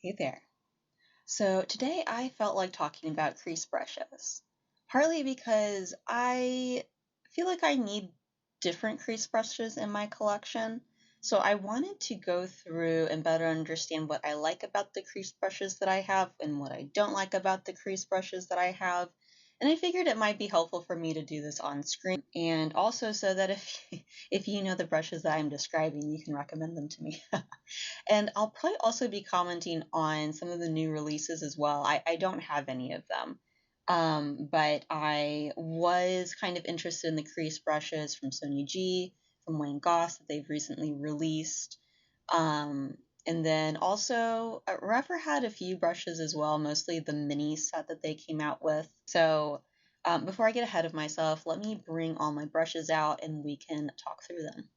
Hey there. So today I felt like talking about crease brushes, partly because I feel like I need different crease brushes in my collection. So I wanted to go through and better understand what I like about the crease brushes that I have and what I don't like about the crease brushes that I have. And I figured it might be helpful for me to do this on screen, and also so that if you know the brushes that I'm describing, you can recommend them to me. And I'll probably also be commenting on some of the new releases as well. I don't have any of them, but I was kind of interested in the crease brushes from Sonia G, from Goss that they've recently released. And then also, Rephr had a few brushes as well, mostly the mini set that they came out with. So before I get ahead of myself, let me bring all my brushes out and we can talk through them.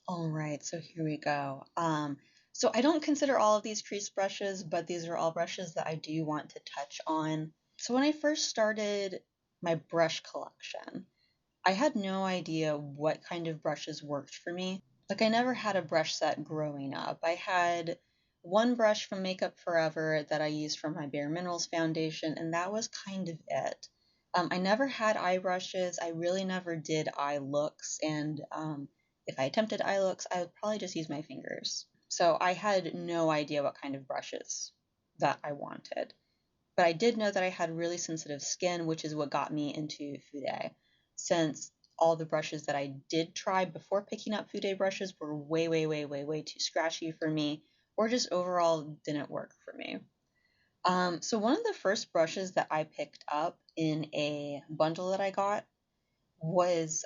All right, so here we go. So I don't consider all of these crease brushes, but these are all brushes that I do want to touch on. So when I first started my brush collection, I had no idea what kind of brushes worked for me. Like, I never had a brush set growing up. I had one brush from Makeup Forever that I used for my Bare Minerals foundation, and that was kind of it. I never had eye brushes. I really never did eye looks, and if I attempted eye looks, I would probably just use my fingers. So I had no idea what kind of brushes that I wanted. But I did know that I had really sensitive skin, which is what got me into Fude, since all the brushes that I did try before picking up Fude brushes were way too scratchy for me, or just overall didn't work for me. So one of the first brushes that I picked up in a bundle that I got was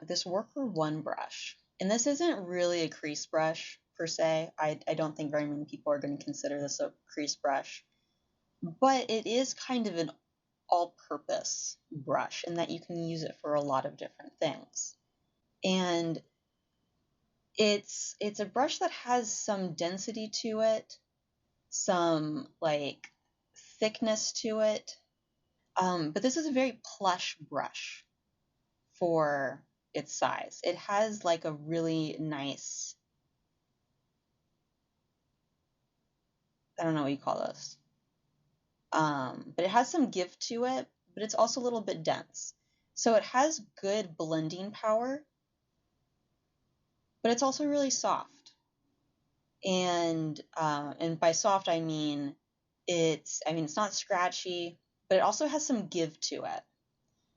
this Worker One brush. And this isn't really a crease brush per se. I don't think very many people are going to consider this a crease brush, but it is kind of an all-purpose brush in that you can use it for a lot of different things. And it's a brush that has some density to it, some like thickness to it. But this is a very plush brush for its size. It has like a really nice, I don't know what you call this. But it has some give to it, but it's also a little bit dense. So it has good blending power, but it's also really soft. And by soft I mean it's not scratchy, but it also has some give to it.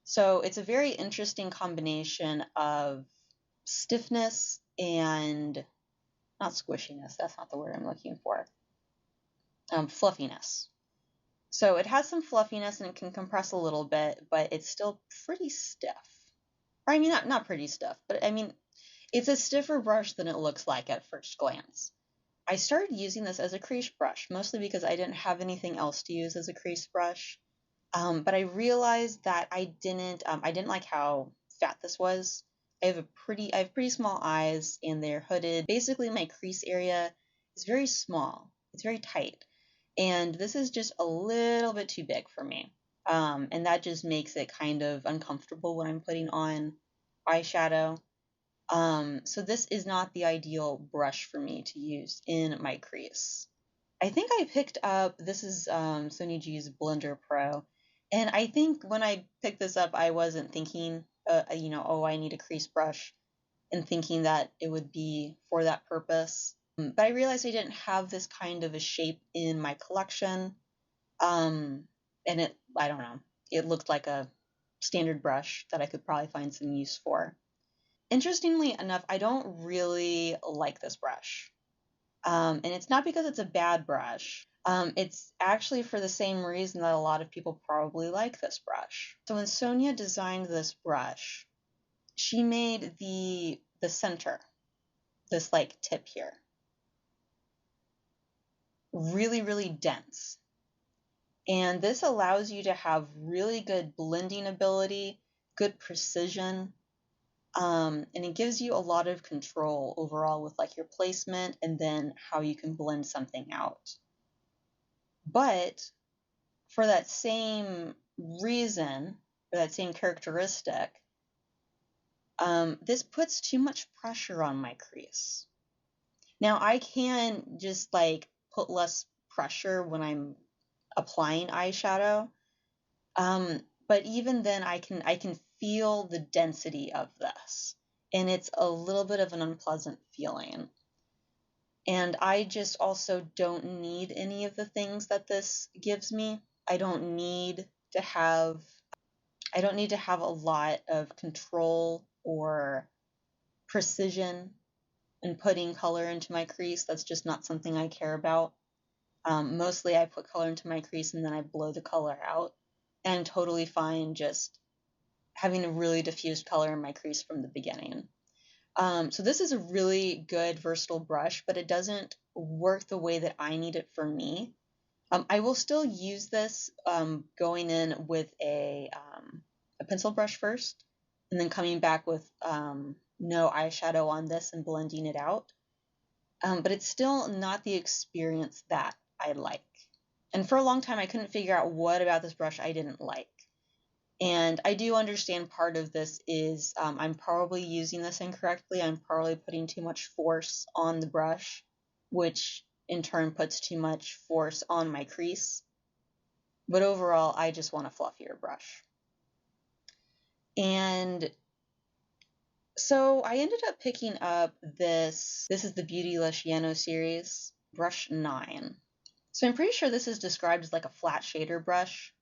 So it's a very interesting combination of stiffness and not squishiness. That's not the word I'm looking for. Fluffiness. So it has some fluffiness and it can compress a little bit, but it's still pretty stiff. Or I mean, not pretty stiff, but I mean, it's a stiffer brush than it looks like at first glance. I started using this as a crease brush, mostly because I didn't have anything else to use as a crease brush. But I realized that I didn't like how fat this was. I have pretty small eyes, and they're hooded. Basically, my crease area is very small. It's very tight, and this is just a little bit too big for me. And that just makes it kind of uncomfortable when I'm putting on eyeshadow. So this is not the ideal brush for me to use in my crease. I think I picked up, this is Sonia G's Blender Pro, and I think when I picked this up, I wasn't thinking, oh, I need a crease brush, and thinking that it would be for that purpose. But I realized I didn't have this kind of a shape in my collection, and I don't know, it looked like a standard brush that I could probably find some use for. Interestingly enough, I don't really like this brush. And it's not because it's a bad brush. It's actually for the same reason that a lot of people probably like this brush. So when Sonia designed this brush, she made the center, this like tip here, really dense. And this allows you to have really good blending ability, good precision, and it gives you a lot of control overall with like your placement and then how you can blend something out. But for that same reason, or that same characteristic, this puts too much pressure on my crease. Now I can just like put less pressure when I'm applying eyeshadow, but even then I can feel the density of this, and it's a little bit of an unpleasant feeling. And I just also don't need any of the things that this gives me. I don't need to have a lot of control or precision in putting color into my crease. That's just not something I care about. Mostly I put color into my crease and then I blow the color out, and totally fine just having a really diffused color in my crease from the beginning. So this is a really good versatile brush, but it doesn't work the way that I need it for me. I will still use this going in with a pencil brush first, and then coming back with no eyeshadow on this and blending it out. But it's still not the experience that I like. And for a long time, I couldn't figure out what about this brush I didn't like. And I do understand part of this is I'm probably using this incorrectly. I'm probably putting too much force on the brush, which in turn puts too much force on my crease. But overall, I just want a fluffier brush. And so I ended up picking up this. This is the Beautylish Yano series, brush 9. So I'm pretty sure this is described as like a flat shader brush,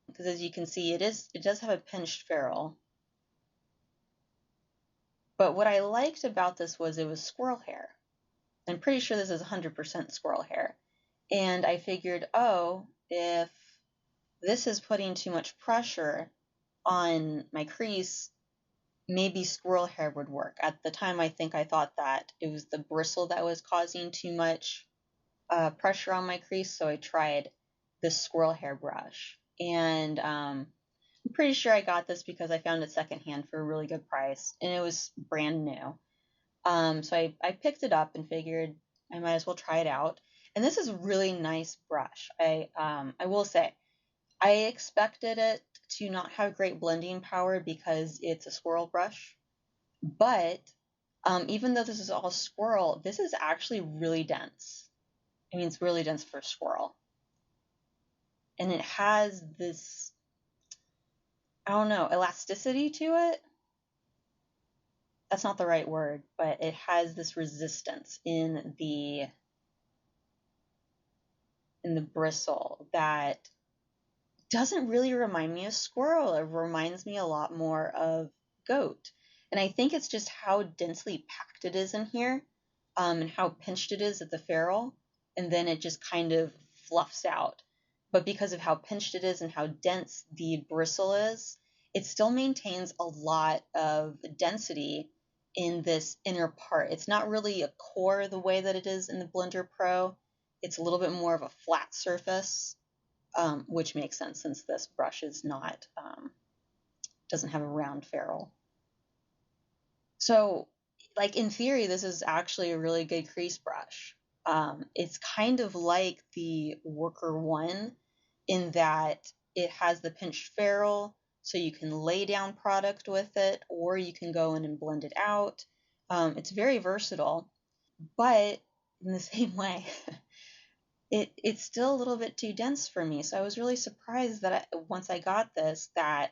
because as you can see, it does have a pinched ferrule. But what I liked about this was it was squirrel hair. I'm pretty sure this is 100% squirrel hair. And I figured, oh, if this is putting too much pressure on my crease, maybe squirrel hair would work. At the time, I think I thought that it was the bristle that was causing too much pressure on my crease, so I tried this squirrel hair brush. And I'm pretty sure I got this because I found it secondhand for a really good price, and it was brand new. So I picked it up and figured I might as well try it out. And this is a really nice brush. I will say, I expected it to not have great blending power because it's a squirrel brush. But even though this is all squirrel, this is actually really dense. I mean, it's really dense for squirrel. And it has this, I don't know, elasticity to it. That's not the right word, but it has this resistance in the bristle that doesn't really remind me of squirrel. It reminds me a lot more of goat. And I think it's just how densely packed it is in here, and how pinched it is at the ferrule, and then it just kind of fluffs out. But because of how pinched it is and how dense the bristle is, it still maintains a lot of density in this inner part. It's not really a core the way that it is in the Blender Pro. It's a little bit more of a flat surface, which makes sense since this brush is not, doesn't have a round ferrule. So, like in theory, this is actually a really good crease brush. It's kind of like the Worker One in that it has the pinched ferrule, so you can lay down product with it, or you can go in and blend it out. It's very versatile, but in the same way, it's still a little bit too dense for me. So I was really surprised that once I got this, I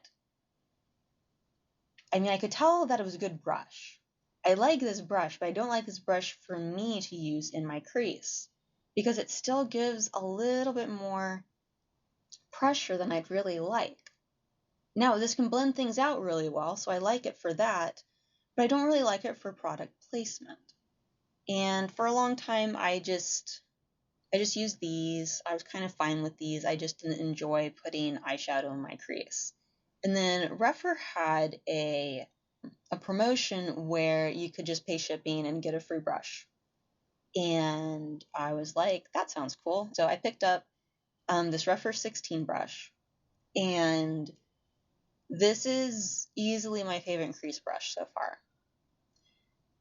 could tell that it was a good brush. I like this brush, but I don't like this brush for me to use in my crease because it still gives a little bit more pressure than I'd really like. Now, this can blend things out really well, so I like it for that, but I don't really like it for product placement. And for a long time, I just used these. I was kind of fine with these. I just didn't enjoy putting eyeshadow in my crease. And then Rephr had a promotion where you could just pay shipping and get a free brush. And I was like, that sounds cool. So I picked up this Rephr 16 brush. And this is easily my favorite crease brush so far.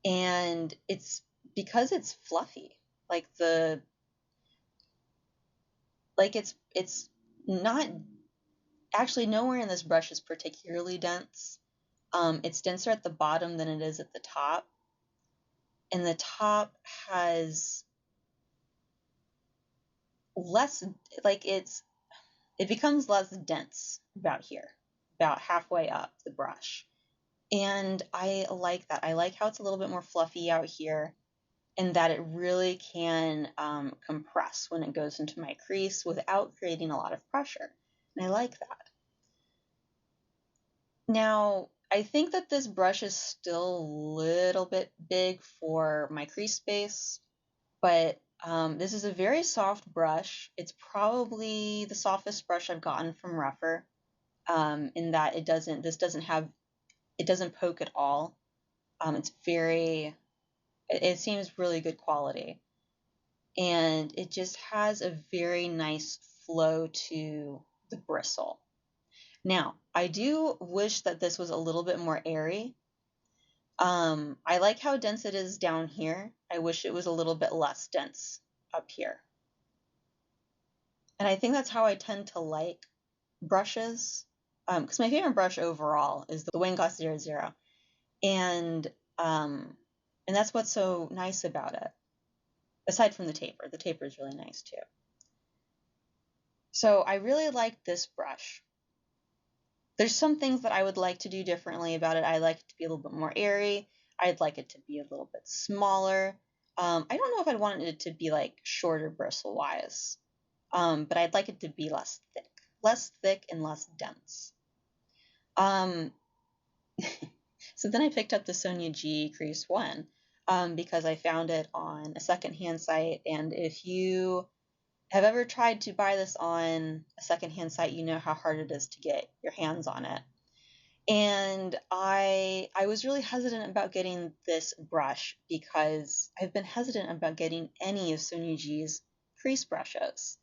And it's because it's fluffy. It's not actually nowhere in this brush is particularly dense. It's denser at the bottom than it is at the top. And the top has less, like it becomes less dense about here, about halfway up the brush. And I like that. I like how it's a little bit more fluffy out here and that it really can compress when it goes into my crease without creating a lot of pressure. And I like that. Now, I think that this brush is still a little bit big for my crease space, but this is a very soft brush. It's probably the softest brush I've gotten from Rephr, in that it doesn't poke at all. It seems really good quality, and it just has a very nice flow to the bristle. Now, I do wish that this was a little bit more airy. I like how dense it is down here. I wish it was a little bit less dense up here. And I think that's how I tend to like brushes, because my favorite brush overall is the Goss 00. And that's what's so nice about it. Aside from the taper is really nice too. So I really like this brush. There's some things that I would like to do differently about it. I'd like it to be a little bit more airy. I'd like it to be a little bit smaller. I don't know if I'd want it to be like shorter bristle wise, but I'd like it to be less thick and less dense. So then I picked up the Sonia G Crease One because I found it on a secondhand site, and if you have ever tried to buy this on a secondhand site, you know how hard it is to get your hands on it. And I was really hesitant about getting this brush because I've been hesitant about getting any of Sonia G's crease brushes,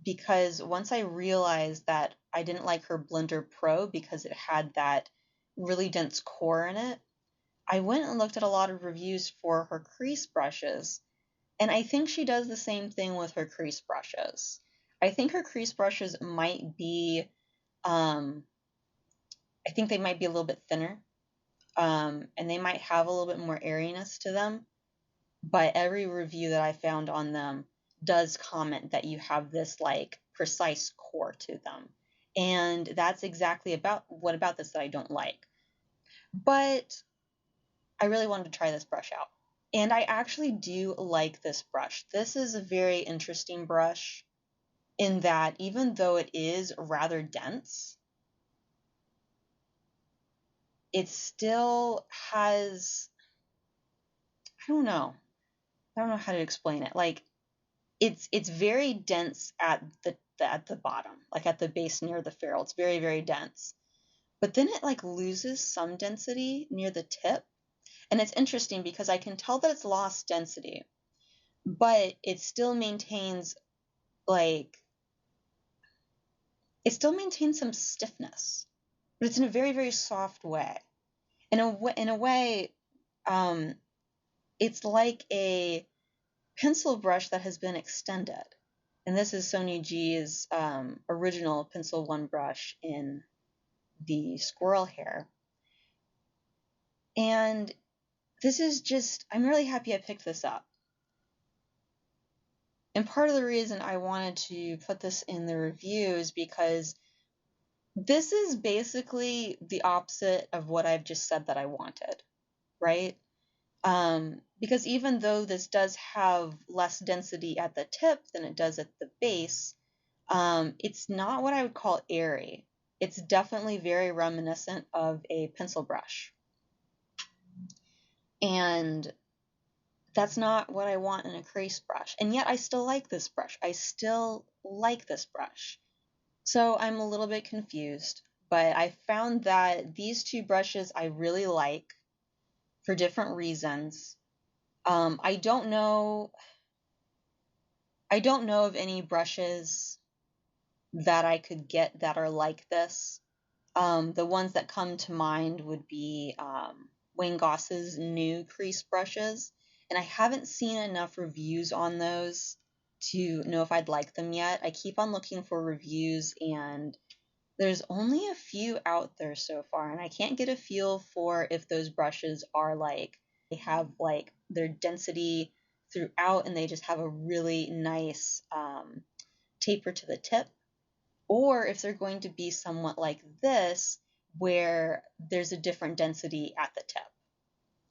because once I realized that I didn't like her Blender Pro because it had that really dense core in it, I went and looked at a lot of reviews for her crease brushes, and I think she does the same thing with her crease brushes. I think her crease brushes might be, I think they might be a little bit thinner, and they might have a little bit more airiness to them, but every review that I found on them does comment that you have this like precise core to them. And that's exactly what about this that I don't like. But I really wanted to try this brush out. And I actually do like this brush. This is a very interesting brush in that even though it is rather dense, it still has, I don't know how to explain it. Like it's very dense at the bottom, like at the base near the ferrule. It's very, very dense. But then it like loses some density near the tip. And it's interesting because I can tell that it's lost density, but it still maintains some stiffness, but it's in a very, very soft way. In a way, it's like a pencil brush that has been extended. And this is Sonia G's original Pencil One brush in the squirrel hair. And this is just, I'm really happy I picked this up. And part of the reason I wanted to put this in the review is because this is basically the opposite of what I've just said that I wanted, right? Because even though this does have less density at the tip than it does at the base, it's not what I would call airy. It's definitely very reminiscent of a pencil brush. And that's not what I want in a crease brush. And yet I still like this brush. So I'm a little bit confused, but I found that these two brushes I really like for different reasons. I don't know of any brushes that I could get that are like this. The ones that come to mind would be Goss's new crease brushes, and I haven't seen enough reviews on those to know if I'd like them yet. I keep on looking for reviews, and There's only a few out there so far, and I can't get a feel for if those brushes are like, they have like their density throughout and they just have a really nice taper to the tip, or if they're going to be somewhat like this, where there's a different density at the tip.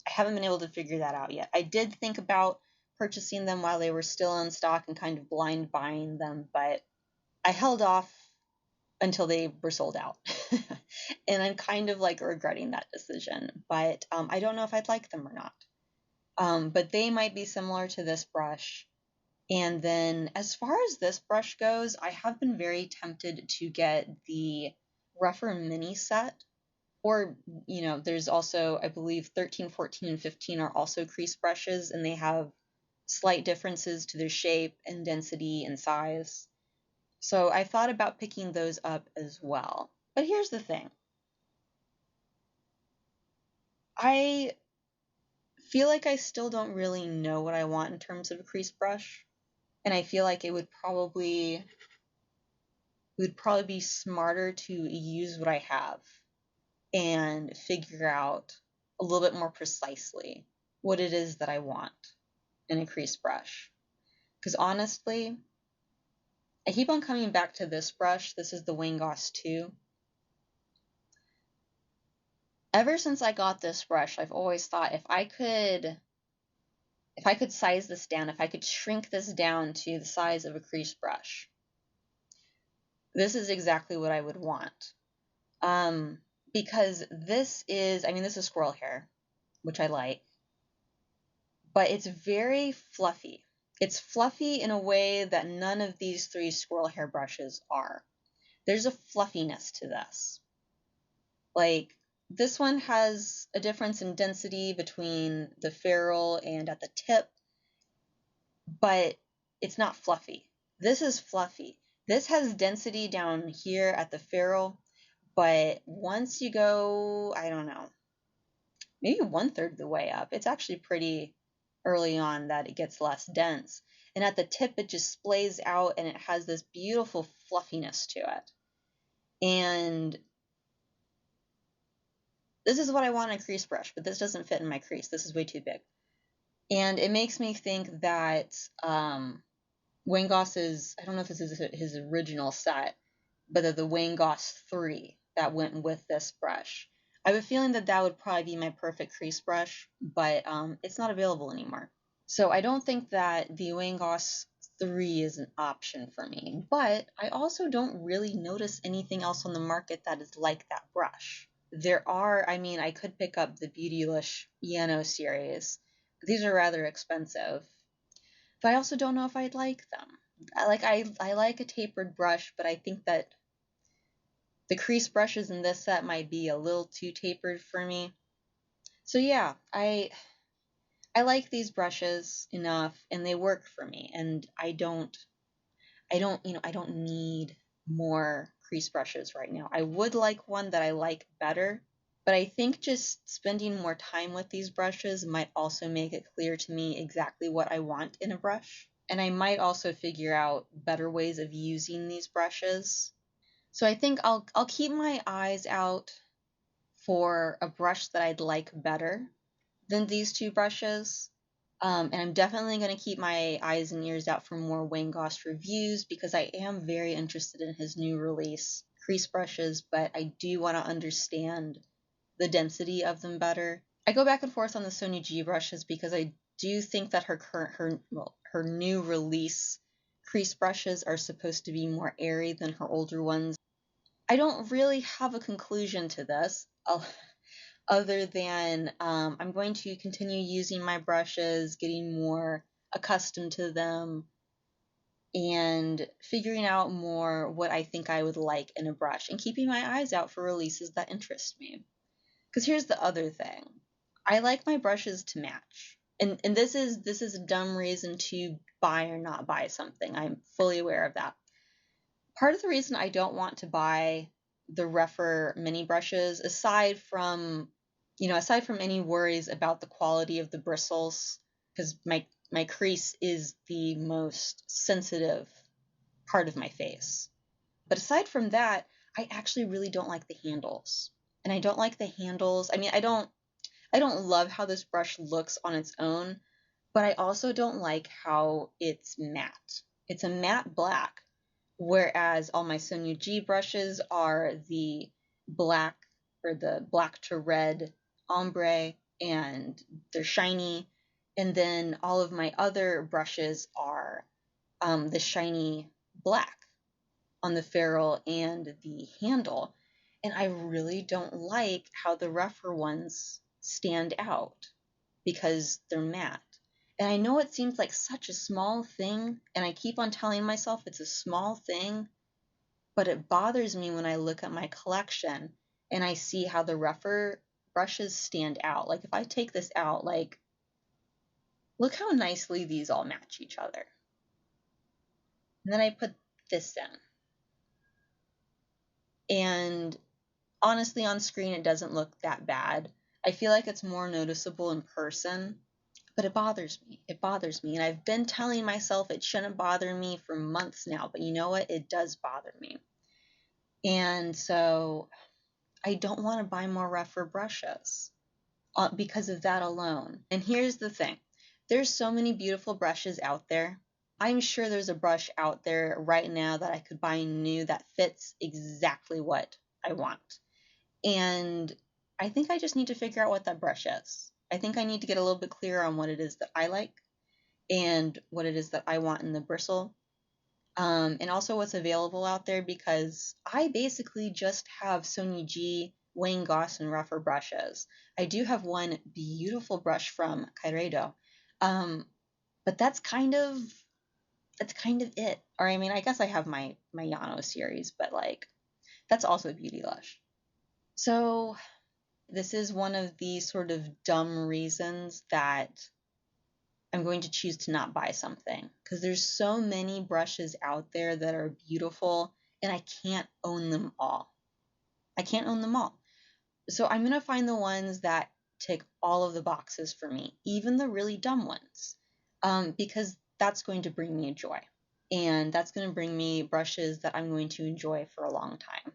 I haven't been able to figure that out yet. I did think about purchasing them while they were still in stock and kind of blind buying them, but I held off until they were sold out. And I'm kind of like regretting that decision, but I don't know if I'd like them or not. But they might be similar to this brush. And then as far as this brush goes, I have been very tempted to get the Rephr mini set. Or, you know, there's also, I believe 13, 14, and 15 are also crease brushes, and they have slight differences to their shape and density and size. So I thought about picking those up as well. But here's the thing. I feel like I still don't really know what I want in terms of a crease brush. And I feel like it would probably be smarter to use what I have and figure out a little bit more precisely what it is that I want in a crease brush. Because honestly, I keep on coming back to this brush. This is the Goss 2. Ever since I got this brush, I've always thought if I could size this down, if I could shrink this down to the size of a crease brush, this is exactly what I would want. Because this is squirrel hair, which I like, but it's very fluffy. It's fluffy in a way that none of these three squirrel hair brushes are. There's a fluffiness to this. Like, this one has a difference in density between the ferrule and at the tip, but it's not fluffy. This is fluffy. This has density down here at the ferrule, but once you go, I don't know, maybe 1/3 of the way up, it's actually pretty early on that it gets less dense. And at the tip, it just splays out and it has this beautiful fluffiness to it. And this is what I want in a crease brush, but this doesn't fit in my crease. This is way too big. And it makes me think that Goss's, I don't know if this is his original set, but the Goss 3 that went with this brush. I have a feeling that that would probably be my perfect crease brush, but it's not available anymore. So I don't think that the Goss 3 is an option for me, but I also don't really notice anything else on the market that is like that brush. There are, I could pick up the Beautylish Yano series. These are rather expensive, but I also don't know if I'd like them. I like a tapered brush, but I think that the crease brushes in this set might be a little too tapered for me. So yeah, I like these brushes enough and they work for me, and I don't need more crease brushes right now. I would like one that I like better, but I think just spending more time with these brushes might also make it clear to me exactly what I want in a brush. And I might also figure out better ways of using these brushes. So I think I'll keep my eyes out for a brush that I'd like better than these two brushes. And I'm definitely going to keep my eyes and ears out for more Goss reviews because I am very interested in his new release crease brushes, but I do want to understand the density of them better. I go back and forth on the Sonia G brushes because I do think that her new release crease brushes are supposed to be more airy than her older ones. I don't really have a conclusion to this, other than I'm going to continue using my brushes, getting more accustomed to them, and figuring out more what I think I would like in a brush, and keeping my eyes out for releases that interest me. Because here's the other thing. I like my brushes to match. And this is a dumb reason to buy or not buy something. I'm fully aware of that. Part of the reason I don't want to buy the Rephr mini brushes, aside from any worries about the quality of the bristles, because my crease is the most sensitive part of my face. But aside from that, I actually really don't like the handles. And I don't like the handles. I mean, I don't love how this brush looks on its own, but I also don't like how it's matte. It's a matte black, whereas all my Sonia G brushes are the black or the black to red ombre, and they're shiny. And then all of my other brushes are the shiny black on the ferrule and the handle. And I really don't like how the Rephr ones stand out because they're matte. And I know it seems like such a small thing, and I keep on telling myself it's a small thing, but it bothers me when I look at my collection and I see how the Rephr brushes stand out. Like if I take this out, like, look how nicely these all match each other. And then I put this in. And honestly, on screen, it doesn't look that bad. I feel like it's more noticeable in person, but it bothers me. It bothers me. And I've been telling myself it shouldn't bother me for months now, but you know what? It does bother me. And so I don't want to buy more Rephr brushes because of that alone. And here's the thing. There's so many beautiful brushes out there. I'm sure there's a brush out there right now that I could buy new that fits exactly what I want. And I think I just need to figure out what that brush is. I think I need to get a little bit clearer on what it is that I like and what it is that I want in the bristle. And also what's available out there, because I basically just have Sonia G, Wayne Goss, and Rephr brushes. I do have one beautiful brush from Kairedo, but that's kind of it. Or I mean, I guess I have my Yano series, but like that's also Beautylish. So this is one of the sort of dumb reasons that I'm going to choose to not buy something, because there's so many brushes out there that are beautiful and I can't own them all. I can't own them all. So I'm going to find the ones that tick all of the boxes for me, even the really dumb ones, because that's going to bring me joy. And that's going to bring me brushes that I'm going to enjoy for a long time.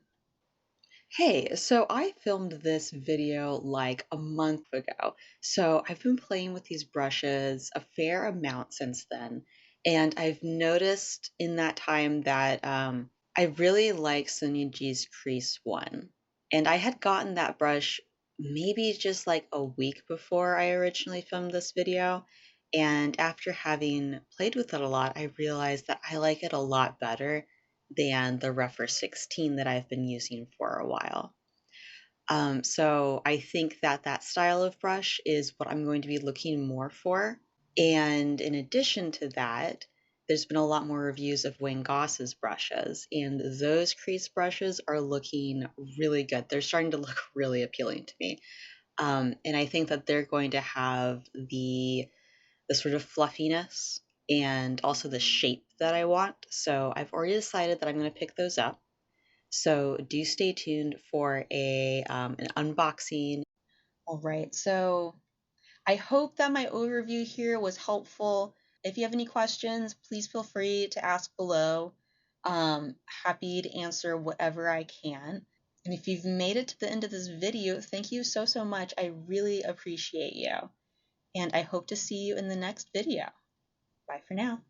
Hey, so I filmed this video like a month ago. So I've been playing with these brushes a fair amount since then. And I've noticed in that time that I really like Sonia G's Crease One. And I had gotten that brush maybe just like a week before I originally filmed this video. And after having played with it a lot, I realized that I like it a lot better than the Rephr 16 that I've been using for a while. So I think that that style of brush is what I'm going to be looking more for. And in addition to that, there's been a lot more reviews of Wayne Goss's brushes, and those crease brushes are looking really good. They're starting to look really appealing to me. And I think that they're going to have the sort of fluffiness and also the shape that I want. So I've already decided that I'm going to pick those up. So do stay tuned for an unboxing. All right, so I hope that my overview here was helpful. If you have any questions, please feel free to ask below. Happy to answer whatever I can. And if you've made it to the end of this video, thank you so, so much. I really appreciate you. And I hope to see you in the next video. Bye for now.